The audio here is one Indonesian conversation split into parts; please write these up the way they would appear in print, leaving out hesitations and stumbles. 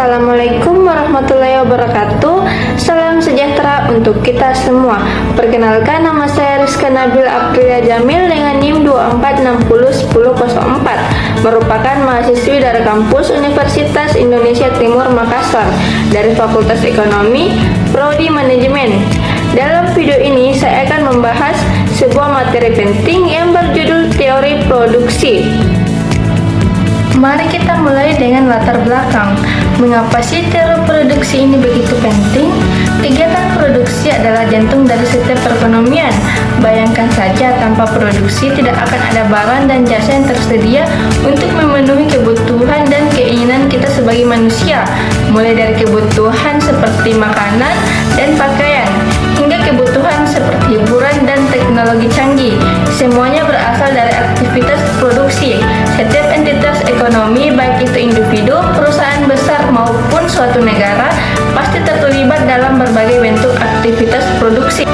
Assalamualaikum warahmatullahi wabarakatuh. Salam sejahtera untuk kita semua. Perkenalkan, nama saya Rizka Nabil Aprilia Jamil dengan NIM 24601004, merupakan mahasiswi dari kampus Universitas Indonesia Timur Makassar dari Fakultas Ekonomi, Prodi Manajemen. Dalam video ini saya akan membahas sebuah materi penting yang berjudul teori produksi. Mari kita mulai dengan latar belakang. Mengapa sih teori produksi ini begitu penting? Kegiatan produksi adalah jantung dari setiap perekonomian. Bayangkan saja, tanpa produksi tidak akan ada barang dan jasa yang tersedia untuk memenuhi kebutuhan dan keinginan kita sebagai manusia, mulai dari kebutuhan seperti makanan dan pakaian, hingga kebutuhan seperti hiburan dan teknologi canggih. Semuanya berasal dari aktivitas produksi. Setiap entitas ekonomi, baik itu individu, perusahaan besar maupun suatu negara, pasti terlibat dalam berbagai bentuk aktivitas produksi.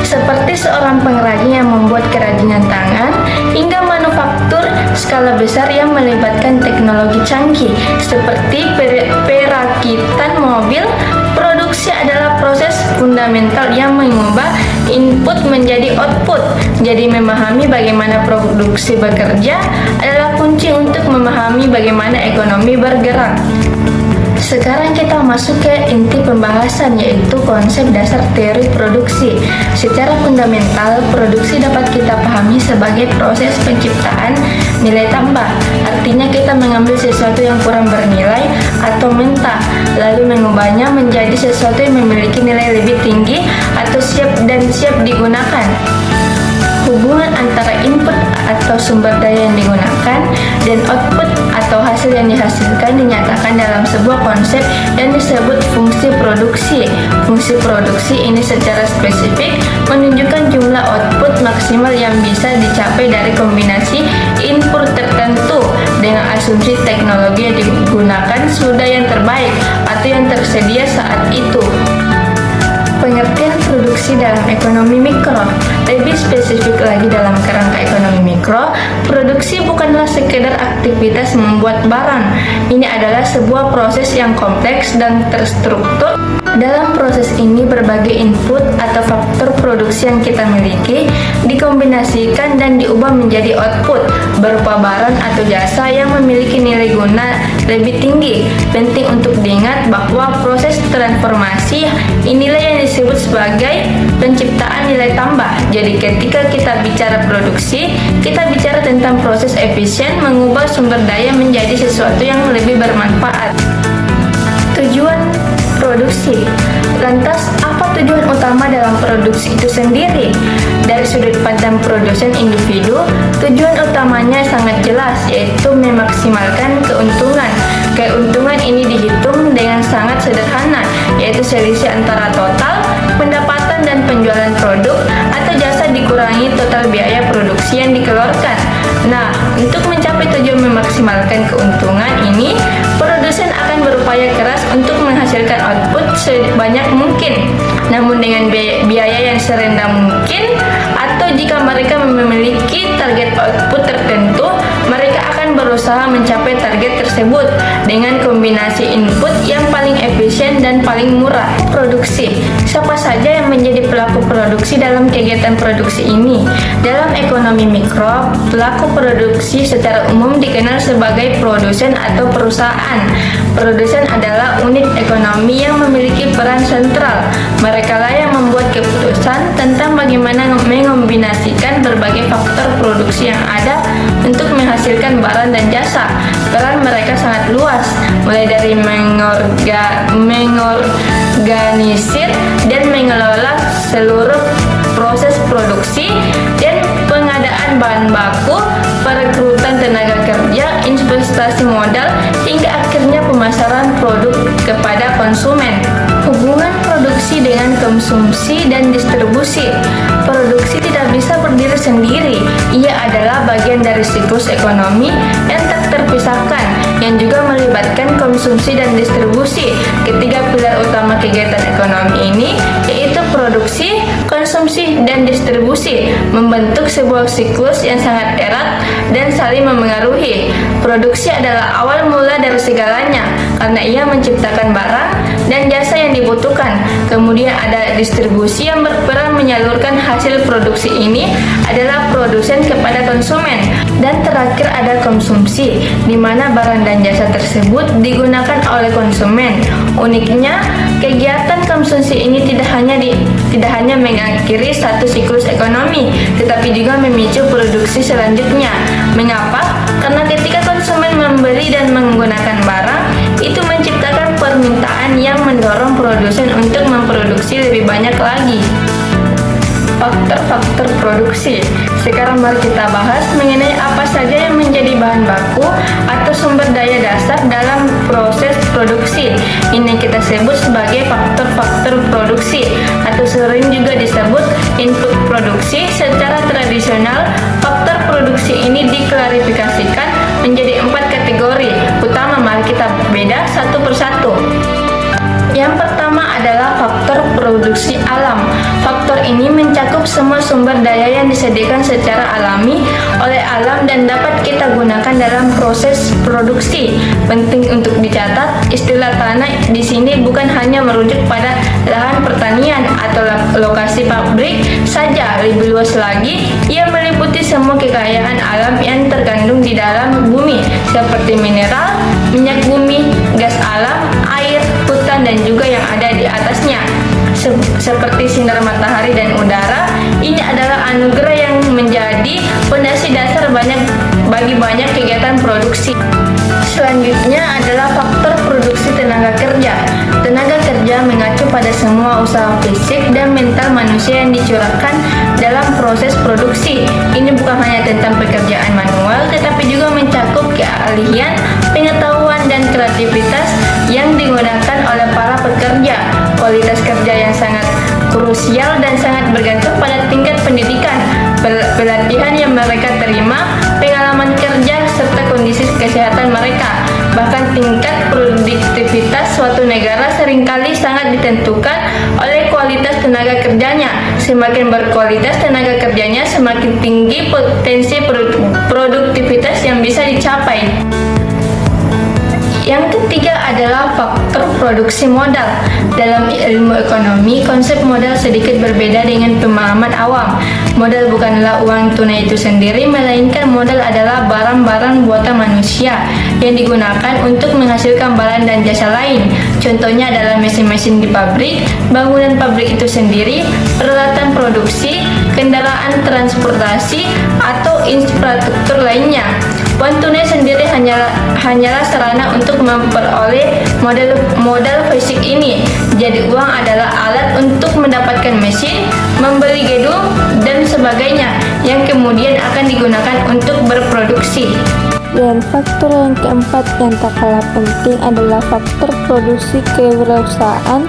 Seperti seorang pengrajin yang membuat kerajinan tangan, hingga manufaktur skala besar yang melibatkan teknologi canggih, seperti perakitan mobil. Produksi adalah proses fundamental yang mengubah input menjadi output. Jadi memahami bagaimana produksi bekerja adalah kunci untuk memahami bagaimana ekonomi bergerak. Sekarang kita masuk ke inti pembahasan, yaitu konsep dasar teori produksi. Secara fundamental, produksi dapat kita pahami sebagai proses penciptaan nilai tambah. Artinya kita mengambil sesuatu yang kurang bernilai atau mentah, lalu mengubahnya menjadi sesuatu yang memiliki nilai lebih tinggi atau siap digunakan. Hubungan antara input atau sumber daya yang digunakan dan output atau hasil yang dihasilkan dinyatakan dalam sebuah konsep yang disebut fungsi produksi. Fungsi produksi ini secara spesifik menunjukkan jumlah output maksimal yang bisa dicapai dari kombinasi input tertentu dengan asumsi teknologi yang digunakan sudah yang terbaik atau yang tersedia saat itu. Pengertian produksi dalam ekonomi mikro. Lebih spesifik lagi dalam kerangka ekonomi mikro, produksi bukanlah sekedar aktivitas membuat barang. Ini adalah sebuah proses yang kompleks dan terstruktur. Dalam proses ini, berbagai input atau faktor produksi yang kita miliki dikombinasikan dan diubah menjadi output berupa barang atau jasa yang memiliki nilai guna lebih tinggi. Penting untuk diingat bahwa proses transformasi inilah yang disebut sebagai penciptaan nilai tambah. Jadi ketika kita bicara produksi, kita bicara tentang proses efisien mengubah sumber daya menjadi sesuatu yang lebih bermanfaat. Tujuan produksi. Lantas, apa tujuan utama dalam produksi itu sendiri? Dari sudut pandang produsen individu, tujuan utamanya sangat jelas, yaitu memaksimalkan keuntungan. Keuntungan ini dihitung dengan sangat sederhana, yaitu selisih antara total pendapatan dan penjualan produk atau jasa dikurangi total biaya produksi yang dikeluarkan. Nah, untuk mencapai tujuan memaksimalkan keuntungan ini, produsen akan berupaya keras untuk menghasilkan output sebanyak mungkin, namun dengan biaya yang serendah mungkin, atau jika mereka memiliki target output tertentu, mereka akan berusaha mencapai target tersebut dengan kombinasi input yang paling efisien dan paling murah. Produksi. Siapa saja yang menjadi pelaku produksi dalam kegiatan produksi ini? Dalam ekonomi mikro, pelaku produksi secara umum dikenal sebagai produsen atau perusahaan. Produsen adalah unit ekonomi yang memiliki peran sentral. Merekalah yang membuat keputusan tentang bagaimana mengombinasikan berbagai faktor produksi yang ada untuk menghasilkan barang dan jasa. Peran mereka sangat luas, mulai dari mengorganisir dan mengelola seluruh proses produksi dan pengadaan bahan baku, perekrutan tenaga kerja, investasi modal, hingga akhirnya pemasaran produk kepada konsumen. Hubungan produksi dengan konsumsi dan distribusi. Produksi tidak bisa berdiri sendiri. Ia adalah bagian dari siklus ekonomi yang tak terpisahkan, yang juga melibatkan konsumsi dan distribusi. Ketiga pilar utama kegiatan ekonomi ini yaitu produksi, konsumsi, dan distribusi, membentuk sebuah siklus yang sangat erat dan saling memengaruhi. Produksi adalah awal mula dari segalanya, karena ia menciptakan barang dan jasa yang dibutuhkan. Kemudian ada distribusi yang berperan menyalurkan hasil produksi ini adalah produsen kepada konsumen. Dan terakhir ada konsumsi, di mana barang dan jasa tersebut digunakan oleh konsumen. Uniknya, kegiatan konsumsi ini tidak hanya mengakhiri satu siklus ekonomi, tetapi juga memicu produksi selanjutnya. Mengapa? Karena ketika konsumen membeli dan menggunakan barang, itu menciptakan permintaan yang mendorong produsen untuk memproduksi lebih banyak lagi. Faktor-faktor produksi. Sekarang mari kita bahas mengenai apa saja yang menjadi bahan baku atau sumber daya dasar dalam proses produksi. Ini kita sebut sebagai faktor-faktor produksi atau sering juga disebut input produksi. Secara tradisional, faktor produksi ini diklarifikasikan menjadi 4 kategori utama. Mari kita beda satu persatu. Yang pertama adalah faktor produksi alam. Faktor ini mencakup semua sumber daya yang disediakan secara alami oleh alam dan dapat kita gunakan dalam proses produksi. Penting untuk dicatat, istilah tanah di sini bukan hanya merujuk pada lahan pertanian atau lokasi pabrik saja. Lebih luas lagi, ia meliputi semua kekayaan alam yang terkandung di dalam bumi, seperti mineral, minyak bumi, gas alam, air, hutan, dan juga yang ada di atasnya, seperti sinar matahari dan udara. Ini adalah anugerah yang menjadi fondasi dasar bagi banyak kegiatan produksi. Selanjutnya adalah faktor produksi tenaga kerja. Tenaga kerja mengacu pada semua usaha fisik dan mental manusia yang dicurahkan dalam proses produksi. Ini bukan hanya tentang pekerjaan manual, tetapi juga mencakup keahlian, pengetahuan, dan kreativitas yang digunakan oleh para pekerja. Kualitas kerja yang sangat krusial dan sangat bergantung pada tingkat pendidikan, pelatihan yang mereka terima, pengalaman kerja, serta kondisi kesehatan mereka. Bahkan tingkat produktivitas suatu negara seringkali sangat ditentukan oleh kualitas tenaga kerjanya. Semakin berkualitas tenaga kerjanya, semakin tinggi potensi produktivitas yang bisa dicapai. Yang ketiga adalah faktor produksi modal. Dalam ilmu ekonomi, konsep modal sedikit berbeda dengan pemahaman awam. Modal bukanlah uang tunai itu sendiri, melainkan modal adalah barang-barang buatan manusia yang digunakan untuk menghasilkan barang dan jasa lain. Contohnya adalah mesin-mesin di pabrik, bangunan pabrik itu sendiri, peralatan produksi, kendaraan transportasi, atau infrastruktur lainnya. Uang tunai sendiri hanyalah sarana untuk memperoleh modal fisik ini. Jadi uang adalah alat untuk mendapatkan mesin, membeli gedung, dan sebagainya yang kemudian akan digunakan untuk berproduksi. Dan faktor yang keempat yang tak kalah penting adalah faktor produksi kewirausahaan.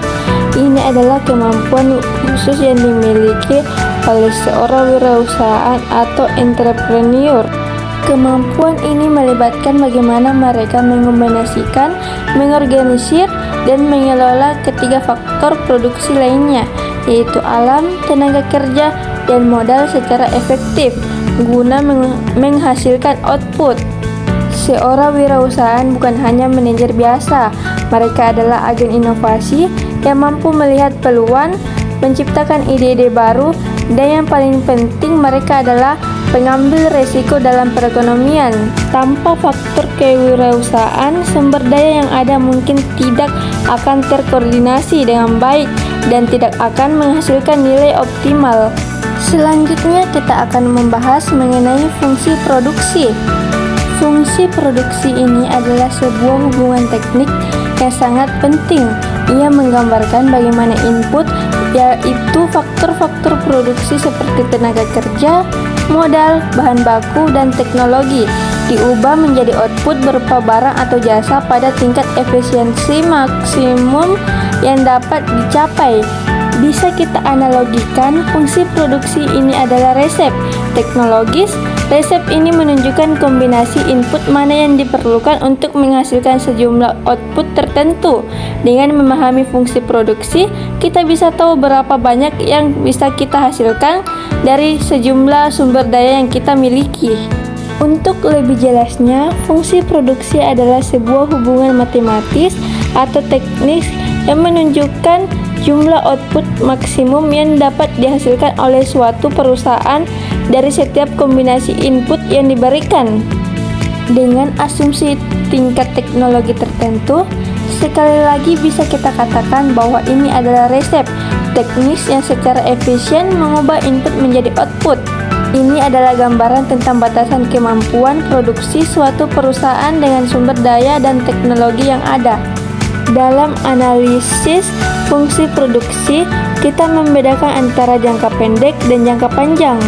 Ini adalah kemampuan khusus yang dimiliki oleh seorang wirausahaan atau entrepreneur. Kemampuan ini melibatkan bagaimana mereka mengombinasikan, mengorganisir, dan mengelola ketiga faktor produksi lainnya, yaitu alam, tenaga kerja, dan modal secara efektif guna menghasilkan output. Seorang wirausahaan bukan hanya manajer biasa, mereka adalah agen inovasi yang mampu melihat peluang, menciptakan ide-ide baru, dan yang paling penting mereka adalah pengambil resiko dalam perekonomian. Tanpa faktor kewirausahaan, sumber daya yang ada mungkin tidak akan terkoordinasi dengan baik dan tidak akan menghasilkan nilai optimal. Selanjutnya kita akan membahas mengenai fungsi produksi. Fungsi produksi ini adalah sebuah hubungan teknik yang sangat penting. Ia menggambarkan bagaimana input, yaitu faktor-faktor produksi seperti tenaga kerja, modal, bahan baku, dan teknologi, diubah menjadi output berupa barang atau jasa pada tingkat efisiensi maksimum yang dapat dicapai. Bisa kita analogikan, fungsi produksi ini adalah resep teknologis Resep ini menunjukkan kombinasi input mana yang diperlukan untuk menghasilkan sejumlah output tertentu. Dengan memahami fungsi produksi, kita bisa tahu berapa banyak yang bisa kita hasilkan dari sejumlah sumber daya yang kita miliki. Untuk lebih jelasnya, fungsi produksi adalah sebuah hubungan matematis atau teknis yang menunjukkan jumlah output maksimum yang dapat dihasilkan oleh suatu perusahaan dari setiap kombinasi input yang diberikan. Dengan asumsi tingkat teknologi tertentu, sekali lagi bisa kita katakan bahwa ini adalah resep teknis yang secara efisien mengubah input menjadi output. Ini adalah gambaran tentang batasan kemampuan produksi suatu perusahaan dengan sumber daya dan teknologi yang ada. Dalam analisis fungsi produksi, kita membedakan antara jangka pendek dan jangka panjang.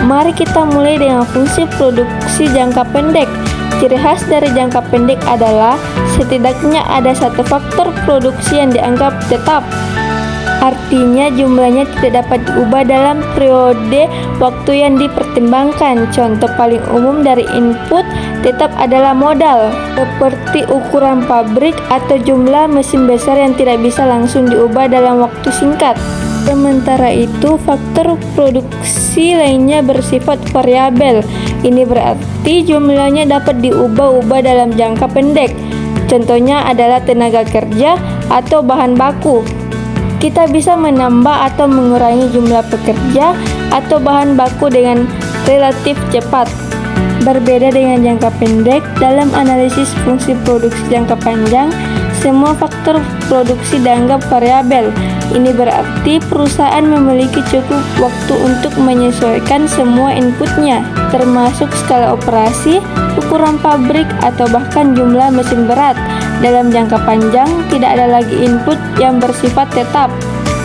Mari kita mulai dengan fungsi produksi jangka pendek. Ciri khas dari jangka pendek adalah setidaknya ada satu faktor produksi yang dianggap tetap. Artinya jumlahnya tidak dapat diubah dalam periode waktu yang dipertimbangkan. Contoh paling umum dari input tetap adalah modal, seperti ukuran pabrik atau jumlah mesin besar yang tidak bisa langsung diubah dalam waktu singkat. Sementara itu, faktor produksi lainnya bersifat variabel. Ini berarti jumlahnya dapat diubah-ubah dalam jangka pendek. Contohnya adalah tenaga kerja atau bahan baku. Kita bisa menambah atau mengurangi jumlah pekerja atau bahan baku dengan relatif cepat. Berbeda dengan jangka pendek, dalam analisis fungsi produksi jangka panjang, semua faktor produksi dianggap variabel. Ini berarti perusahaan memiliki cukup waktu untuk menyesuaikan semua inputnya, termasuk skala operasi, ukuran pabrik, atau bahkan jumlah mesin berat. Dalam jangka panjang, tidak ada lagi input yang bersifat tetap.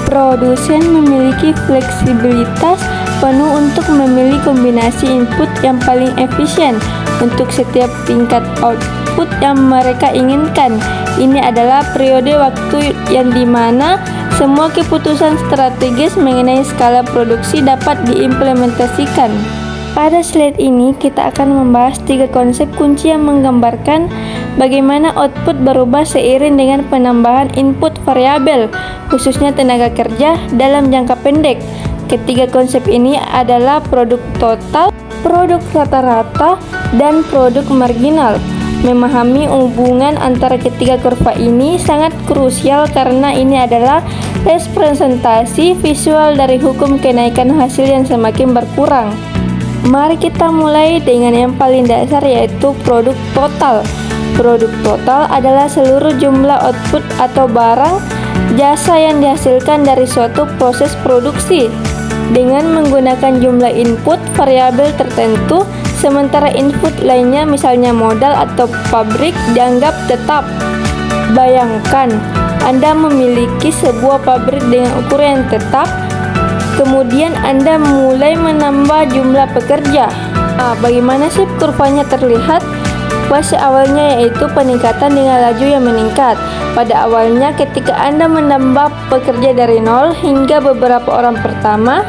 Produsen memiliki fleksibilitas penuh untuk memilih kombinasi input yang paling efisien untuk setiap tingkat output yang mereka inginkan. Ini adalah periode waktu yang dimana semua keputusan strategis mengenai skala produksi dapat diimplementasikan. Pada slide ini, kita akan membahas 3 konsep kunci yang menggambarkan bagaimana output berubah seiring dengan penambahan input variabel, khususnya tenaga kerja dalam jangka pendek. Ketiga konsep ini adalah produk total, produk rata-rata, dan produk marginal. Memahami hubungan antara ketiga kurva ini sangat krusial karena ini adalah representasi visual dari hukum kenaikan hasil yang semakin berkurang. Mari kita mulai dengan yang paling dasar, yaitu produk total. Produk total adalah seluruh jumlah output atau barang jasa yang dihasilkan dari suatu proses produksi dengan menggunakan jumlah input variabel tertentu, sementara input lainnya misalnya modal atau pabrik dianggap tetap. Bayangkan Anda memiliki sebuah pabrik dengan ukuran yang tetap, kemudian Anda mulai menambah jumlah pekerja. Bagaimana sih kurvanya terlihat? Fase awalnya yaitu peningkatan dengan laju yang meningkat. Pada awalnya ketika Anda menambah pekerja dari 0 hingga beberapa orang pertama,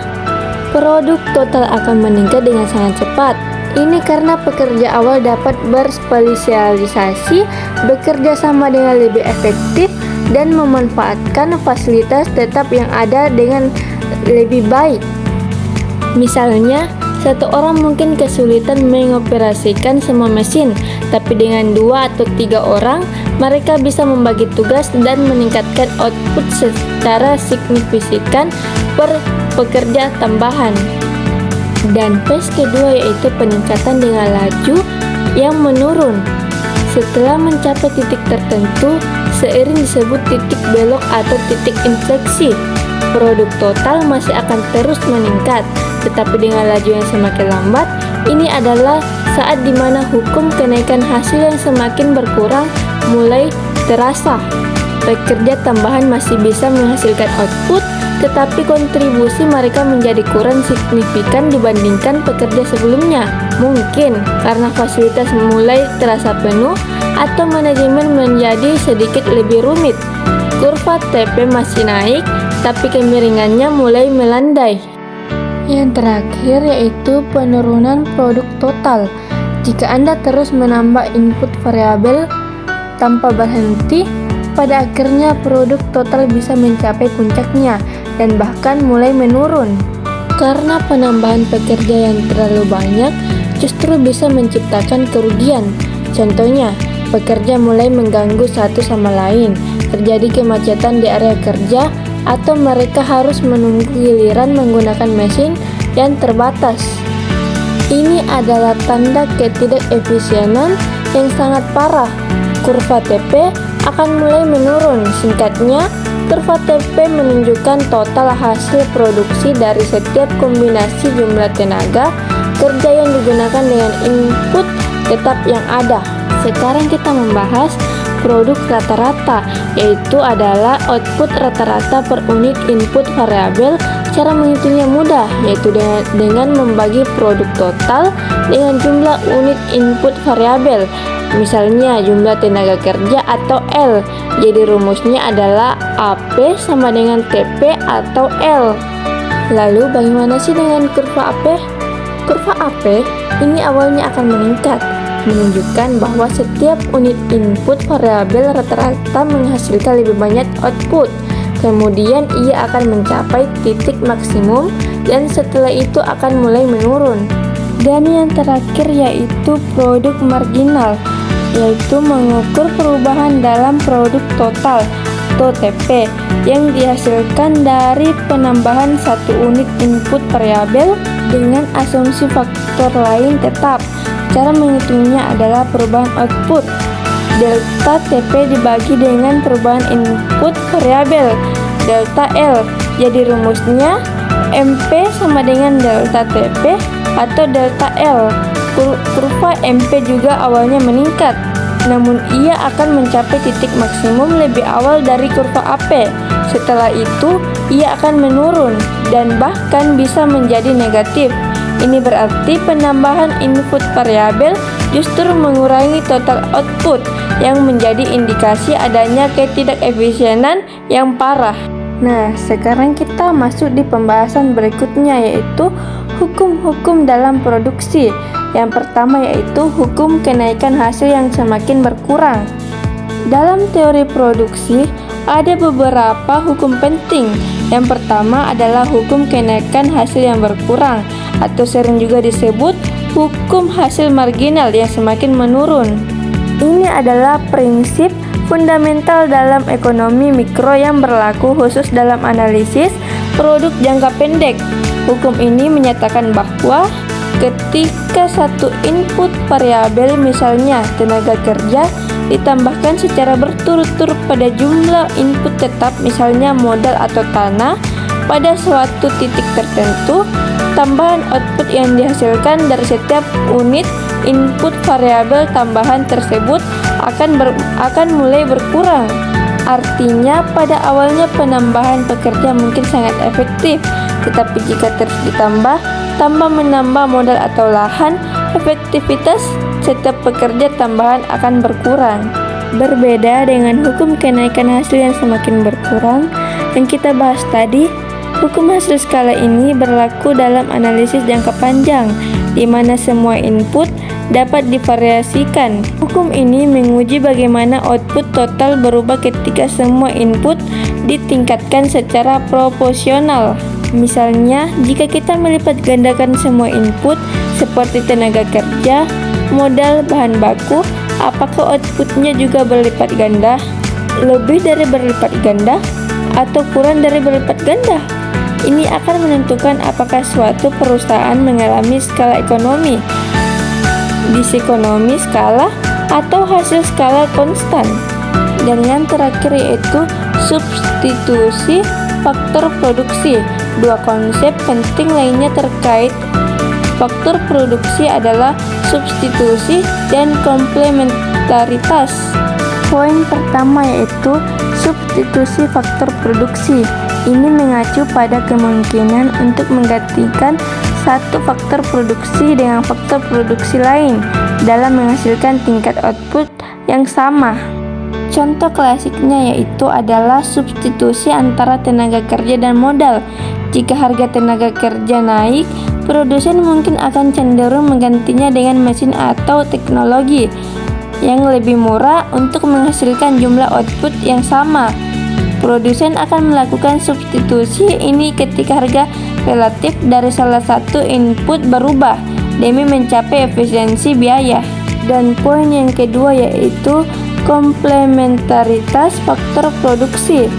produk total akan meningkat dengan sangat cepat. Ini karena pekerja awal dapat berspesialisasi, bekerja sama dengan lebih efektif, dan memanfaatkan fasilitas tetap yang ada dengan lebih baik. Misalnya, satu orang mungkin kesulitan mengoperasikan semua mesin, tapi dengan 2 atau 3 orang, mereka bisa membagi tugas dan meningkatkan output secara signifikan per pekerja tambahan. Dan phase kedua yaitu peningkatan dengan laju yang menurun. Setelah mencapai titik tertentu, seiring disebut titik belok atau titik infleksi, produk total masih akan terus meningkat, tetapi dengan laju yang semakin lambat. Ini adalah saat dimana hukum kenaikan hasil yang semakin berkurang mulai terasa. Pekerja tambahan masih bisa menghasilkan output, tetapi kontribusi mereka menjadi kurang signifikan dibandingkan pekerja sebelumnya. Mungkin karena fasilitas mulai terasa penuh atau manajemen menjadi sedikit lebih rumit. Kurva TP masih naik, tapi kemiringannya mulai melandai. Yang terakhir yaitu penurunan produk total. Jika Anda terus menambah input variabel tanpa berhenti, pada akhirnya produk total bisa mencapai puncaknya dan bahkan mulai menurun. Karena penambahan pekerja yang terlalu banyak justru bisa menciptakan kerugian. Contohnya, pekerja mulai mengganggu satu sama lain, terjadi kemacetan di area kerja, atau mereka harus menunggu giliran menggunakan mesin yang terbatas. Ini adalah tanda ketidakefisienan yang sangat parah. Kurva TP akan mulai menurun. Singkatnya, kurva TP menunjukkan total hasil produksi dari setiap kombinasi jumlah tenaga kerja yang digunakan dengan input tetap yang ada. Sekarang kita membahas produk rata-rata, yaitu adalah output rata-rata per unit input variabel. Cara menghitungnya mudah, yaitu dengan membagi produk total dengan jumlah unit input variabel, misalnya jumlah tenaga kerja atau L. Jadi rumusnya adalah AP sama dengan TP atau L. Lalu bagaimana sih dengan kurva AP? Kurva AP ini awalnya akan meningkat, menunjukkan bahwa setiap unit input variabel rata-rata menghasilkan lebih banyak output. Kemudian ia akan mencapai titik maksimum dan setelah itu akan mulai menurun. Dan yang terakhir yaitu produk marginal, yaitu mengukur perubahan dalam produk total atau TP yang dihasilkan dari penambahan satu unit input variabel dengan asumsi faktor lain tetap. Cara menghitungnya adalah perubahan output. Delta TP dibagi dengan perubahan input variabel, delta L. Jadi rumusnya MP sama dengan delta TP atau delta L. Kurva MP juga awalnya meningkat, namun ia akan mencapai titik maksimum lebih awal dari kurva AP. Setelah itu, ia akan menurun dan bahkan bisa menjadi negatif. Ini berarti penambahan input variabel justru mengurangi total output, yang menjadi indikasi adanya ketidakefisienan yang parah. Nah, sekarang kita masuk di pembahasan berikutnya, yaitu hukum-hukum dalam produksi. Yang pertama yaitu hukum kenaikan hasil yang semakin berkurang. Dalam teori produksi, ada beberapa hukum penting. Yang pertama adalah hukum kenaikan hasil yang berkurang, atau sering juga disebut hukum hasil marginal yang semakin menurun. Ini adalah prinsip fundamental dalam ekonomi mikro yang berlaku khusus dalam analisis produk jangka pendek. Hukum ini menyatakan bahwa ketika satu input variabel, misalnya tenaga kerja, ditambahkan secara berturut-turut pada jumlah input tetap, misalnya modal atau tanah, pada suatu titik tertentu, tambahan output yang dihasilkan dari setiap unit input variabel tambahan tersebut akan mulai berkurang. Artinya pada awalnya penambahan pekerja mungkin sangat efektif, tetapi jika terus ditambah menambah modal atau lahan, efektivitas setiap pekerja tambahan akan berkurang. Berbeda dengan hukum kenaikan hasil yang semakin berkurang yang kita bahas tadi, hukum hasil skala ini berlaku dalam analisis jangka panjang, di mana semua input dapat divariasikan. Hukum ini menguji bagaimana output total berubah ketika semua input ditingkatkan secara proporsional. Misalnya, jika kita melipat gandakan semua input seperti tenaga kerja, modal, bahan baku, apakah outputnya juga berlipat ganda, lebih dari berlipat ganda, atau kurang dari berlipat ganda? Ini akan menentukan apakah suatu perusahaan mengalami skala ekonomi, disekonomi skala, atau hasil skala konstan. Dan yang terakhir yaitu substitusi faktor produksi. Dua konsep penting lainnya terkait faktor produksi adalah substitusi dan komplementaritas. Poin pertama yaitu substitusi faktor produksi. Ini mengacu pada kemungkinan untuk menggantikan satu faktor produksi dengan faktor produksi lain dalam menghasilkan tingkat output yang sama. Contoh klasiknya yaitu adalah substitusi antara tenaga kerja dan modal. Jika harga tenaga kerja naik, produsen mungkin akan cenderung menggantinya dengan mesin atau teknologi yang lebih murah untuk menghasilkan jumlah output yang sama. Produsen akan melakukan substitusi ini ketika harga relatif dari salah satu input berubah demi mencapai efisiensi biaya. Dan poin yang kedua yaitu komplementaritas faktor produksi.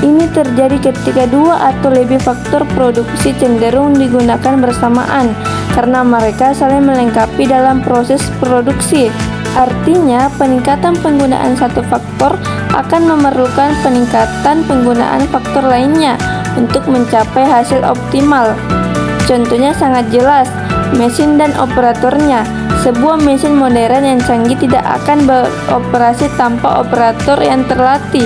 Ini terjadi ketika dua atau lebih faktor produksi cenderung digunakan bersamaan karena mereka saling melengkapi dalam proses produksi. Artinya, peningkatan penggunaan satu faktor akan memerlukan peningkatan penggunaan faktor lainnya untuk mencapai hasil optimal. Contohnya sangat jelas, mesin dan operatornya. Sebuah mesin modern yang canggih tidak akan beroperasi tanpa operator yang terlatih.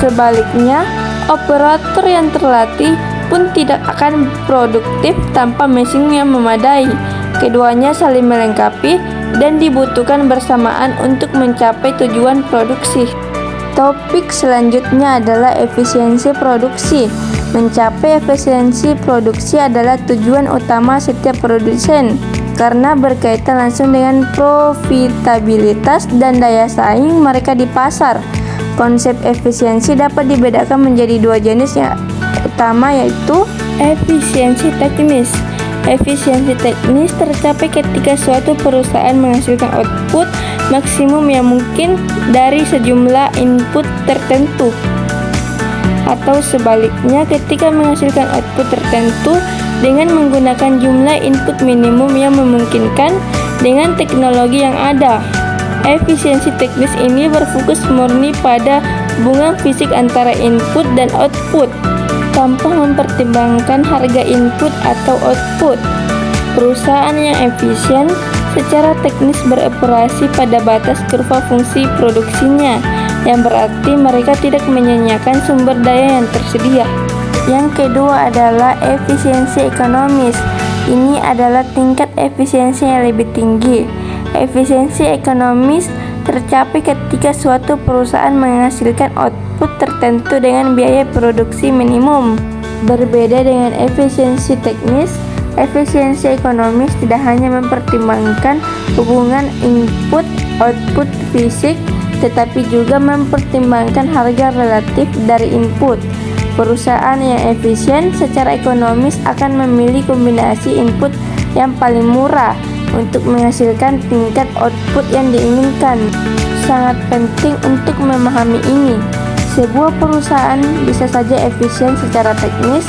Sebaliknya, operator yang terlatih pun tidak akan produktif tanpa mesin yang memadai. Keduanya saling melengkapi dan dibutuhkan bersamaan untuk mencapai tujuan produksi. Topik selanjutnya adalah efisiensi produksi. Mencapai efisiensi produksi adalah tujuan utama setiap produsen karena berkaitan langsung dengan profitabilitas dan daya saing mereka di pasar. Konsep efisiensi dapat dibedakan menjadi dua jenis yang utama yaitu efisiensi teknis. Efisiensi teknis tercapai ketika suatu perusahaan menghasilkan output maksimum yang mungkin dari sejumlah input tertentu. Atau sebaliknya, ketika menghasilkan output tertentu dengan menggunakan jumlah input minimum yang memungkinkan dengan teknologi yang ada. Efisiensi teknis ini berfokus murni pada hubungan fisik antara input dan output, tanpa mempertimbangkan harga input atau output. Perusahaan yang efisien secara teknis beroperasi pada batas kurva fungsi produksinya, yang berarti mereka tidak menyanyiakan sumber daya yang tersedia. Yang kedua adalah efisiensi ekonomis. Ini adalah tingkat efisiensi yang lebih tinggi. Efisiensi ekonomis tercapai ketika suatu perusahaan menghasilkan output tertentu dengan biaya produksi minimum. Berbeda dengan efisiensi teknis, efisiensi ekonomis tidak hanya mempertimbangkan hubungan input-output fisik, tetapi juga mempertimbangkan harga relatif dari input. Perusahaan yang efisien secara ekonomis akan memilih kombinasi input yang paling murah untuk menghasilkan tingkat output yang diinginkan. Sangat penting untuk memahami ini. Sebuah perusahaan bisa saja efisien secara teknis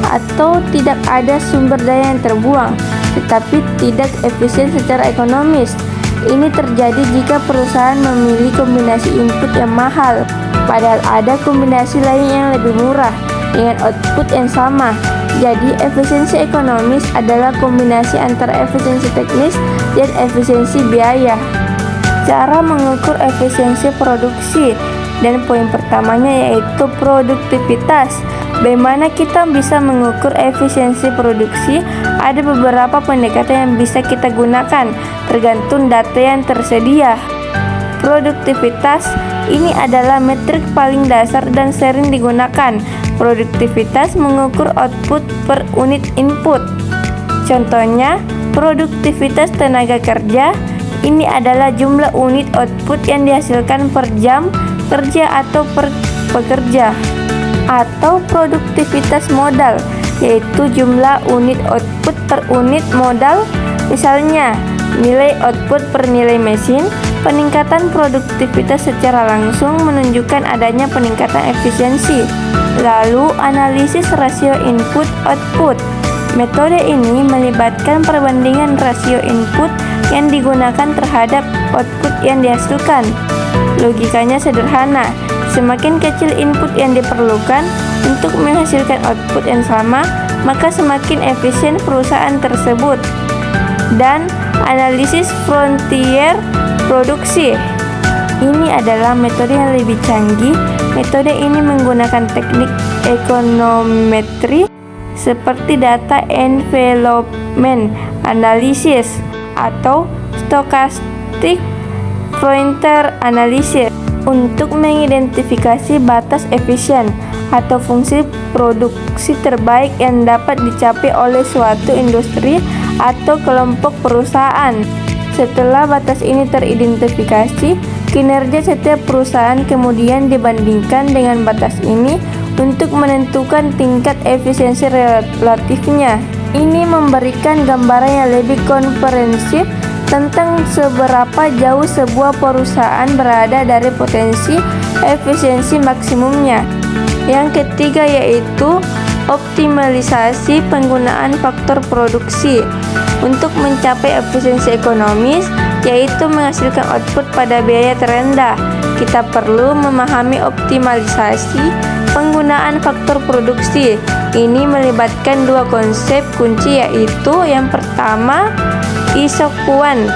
atau tidak ada sumber daya yang terbuang, tetapi tidak efisien secara ekonomis. Ini terjadi jika perusahaan memilih kombinasi input yang mahal, padahal ada kombinasi lain yang lebih murah dengan output yang sama. Jadi, efisiensi ekonomis adalah kombinasi antara efisiensi teknis dan efisiensi biaya. Cara mengukur efisiensi produksi, dan poin pertamanya yaitu produktivitas. Bagaimana kita bisa mengukur efisiensi produksi? Ada beberapa pendekatan yang bisa kita gunakan, tergantung data yang tersedia. Produktivitas ini adalah metrik paling dasar dan sering digunakan. Produktivitas mengukur output per unit input. Contohnya, produktivitas tenaga kerja ini adalah jumlah unit output yang dihasilkan per jam kerja atau per pekerja. Atau produktivitas modal, yaitu jumlah unit output per unit modal. Misalnya, nilai output per nilai mesin. Peningkatan produktivitas secara langsung menunjukkan adanya peningkatan efisiensi. Lalu, analisis rasio input-output. Metode ini melibatkan perbandingan rasio input yang digunakan terhadap output yang dihasilkan. Logikanya sederhana. Semakin kecil input yang diperlukan untuk menghasilkan output yang sama, maka semakin efisien perusahaan tersebut. Dan analisis frontier produksi. Ini adalah metode yang lebih canggih. Metode ini menggunakan teknik ekonometri seperti data envelopment analysis atau stochastic frontier analysis. untuk mengidentifikasi batas efisien atau fungsi produksi terbaik yang dapat dicapai oleh suatu industri atau kelompok perusahaan. Setelah batas ini teridentifikasi, kinerja setiap perusahaan kemudian dibandingkan dengan batas ini untuk menentukan tingkat efisiensi relatifnya. Ini memberikan gambaran yang lebih komprehensif tentang seberapa jauh sebuah perusahaan berada dari potensi efisiensi maksimumnya. Yang ketiga yaitu optimalisasi penggunaan faktor produksi untuk mencapai efisiensi ekonomis, yaitu menghasilkan output pada biaya terendah. Kita perlu memahami optimalisasi penggunaan faktor produksi. Ini melibatkan dua konsep kunci, yaitu yang pertama isokuan.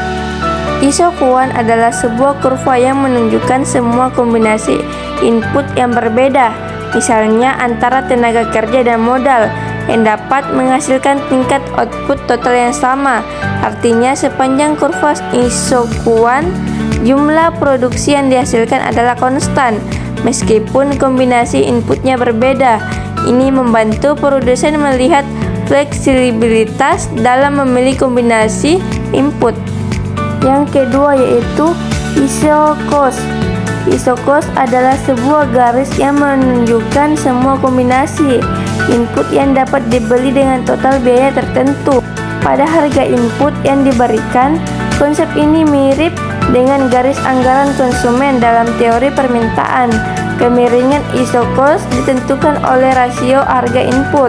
Isokuan adalah sebuah kurva yang menunjukkan semua kombinasi input yang berbeda, misalnya antara tenaga kerja dan modal, yang dapat menghasilkan tingkat output total yang sama. Artinya, sepanjang kurva isokuan, jumlah produksi yang dihasilkan adalah konstan, meskipun kombinasi inputnya berbeda. Ini membantu produsen melihat fleksibilitas dalam memilih kombinasi input. Yang kedua yaitu isocost. Isocost adalah sebuah garis yang menunjukkan semua kombinasi input yang dapat dibeli dengan total biaya tertentu pada harga input yang diberikan. Konsep ini mirip dengan garis anggaran konsumen dalam teori permintaan. Kemiringan isocost ditentukan oleh rasio harga input.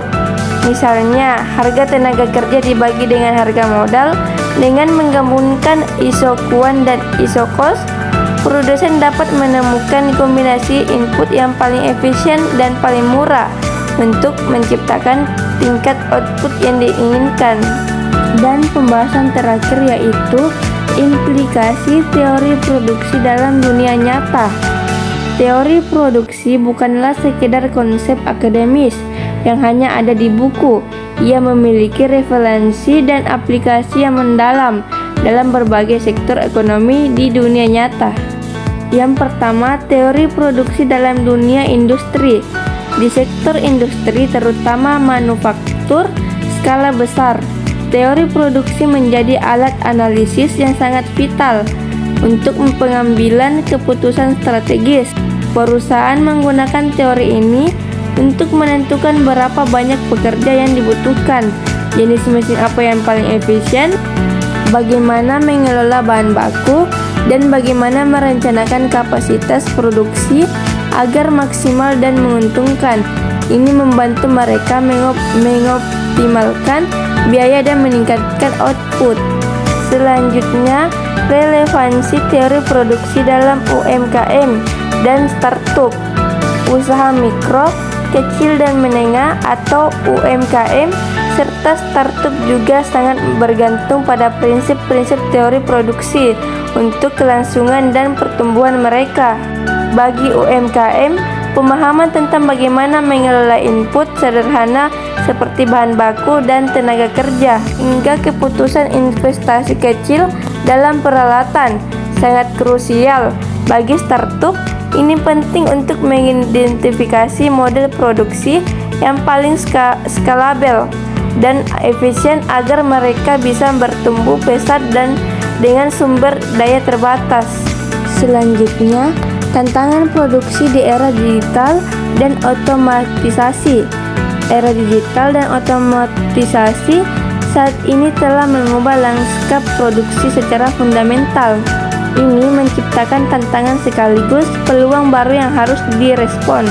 Misalnya, harga tenaga kerja dibagi dengan harga modal. Dengan menggabungkan isokuan dan isocost, produsen dapat menemukan kombinasi input yang paling efisien dan paling murah untuk menciptakan tingkat output yang diinginkan. Dan pembahasan terakhir yaitu implikasi teori produksi dalam dunia nyata. Teori produksi bukanlah sekedar konsep akademis yang hanya ada di buku. Ia memiliki referensi dan aplikasi yang mendalam dalam berbagai sektor ekonomi di dunia nyata. Yang pertama, teori produksi dalam dunia industri. Di sektor industri, terutama manufaktur skala besar, teori produksi menjadi alat analisis yang sangat vital untuk pengambilan keputusan strategis. Perusahaan menggunakan teori ini untuk menentukan berapa banyak pekerja yang dibutuhkan, jenis mesin apa yang paling efisien, bagaimana mengelola bahan baku, dan bagaimana merencanakan kapasitas produksi agar maksimal dan menguntungkan. Ini membantu mereka mengoptimalkan biaya dan meningkatkan output. Selanjutnya, relevansi teori produksi dalam UMKM dan startup. Usaha mikro, kecil dan menengah atau UMKM serta startup juga sangat bergantung pada prinsip-prinsip teori produksi untuk kelangsungan dan pertumbuhan mereka. Bagi UMKM, pemahaman tentang bagaimana mengelola input sederhana seperti bahan baku dan tenaga kerja hingga keputusan investasi kecil dalam peralatan sangat krusial. Bagi startup, ini penting untuk mengidentifikasi model produksi yang paling skalabel dan efisien agar mereka bisa bertumbuh pesat dan dengan sumber daya terbatas. Selanjutnya, tantangan produksi di era digital dan otomatisasi. Era digital dan otomatisasi saat ini telah mengubah lanskap produksi secara fundamental. Ini menciptakan tantangan sekaligus peluang baru yang harus direspon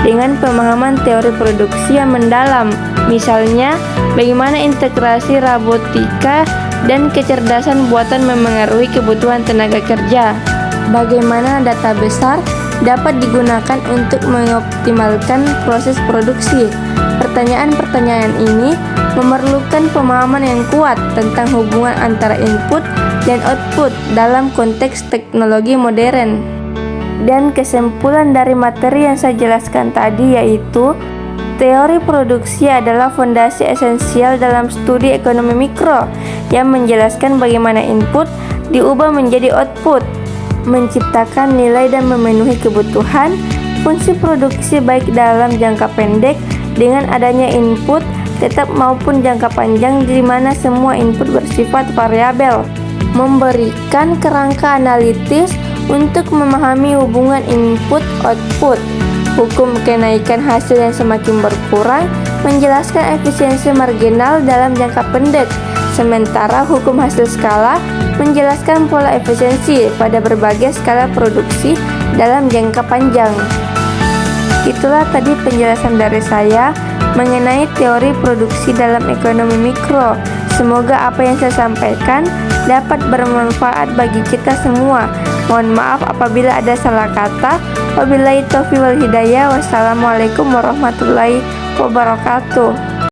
dengan pemahaman teori produksi yang mendalam. Misalnya, bagaimana integrasi robotika dan kecerdasan buatan memengaruhi kebutuhan tenaga kerja. Bagaimana data besar dapat digunakan untuk mengoptimalkan proses produksi. Pertanyaan-pertanyaan ini memerlukan pemahaman yang kuat tentang hubungan antara input dan output dalam konteks teknologi modern. Dan kesimpulan dari materi yang saya jelaskan tadi yaitu teori produksi adalah fondasi esensial dalam studi ekonomi mikro yang menjelaskan bagaimana input diubah menjadi output. menciptakan nilai dan memenuhi kebutuhan fungsi produksi baik dalam jangka pendek dengan adanya input tetap maupun jangka panjang di mana semua input bersifat variabel, memberikan kerangka analitis untuk memahami hubungan input-output, hukum kenaikan hasil yang semakin berkurang, menjelaskan efisiensi marginal dalam jangka pendek, sementara hukum hasil skala menjelaskan pola efisiensi pada berbagai skala produksi dalam jangka panjang. Itulah tadi penjelasan dari saya mengenai teori produksi dalam ekonomi mikro. Semoga apa yang saya sampaikan dapat bermanfaat bagi kita semua. Mohon maaf apabila ada salah kata. Wabillahi taufiq wal hidayah. Wassalamualaikum warahmatullahi wabarakatuh.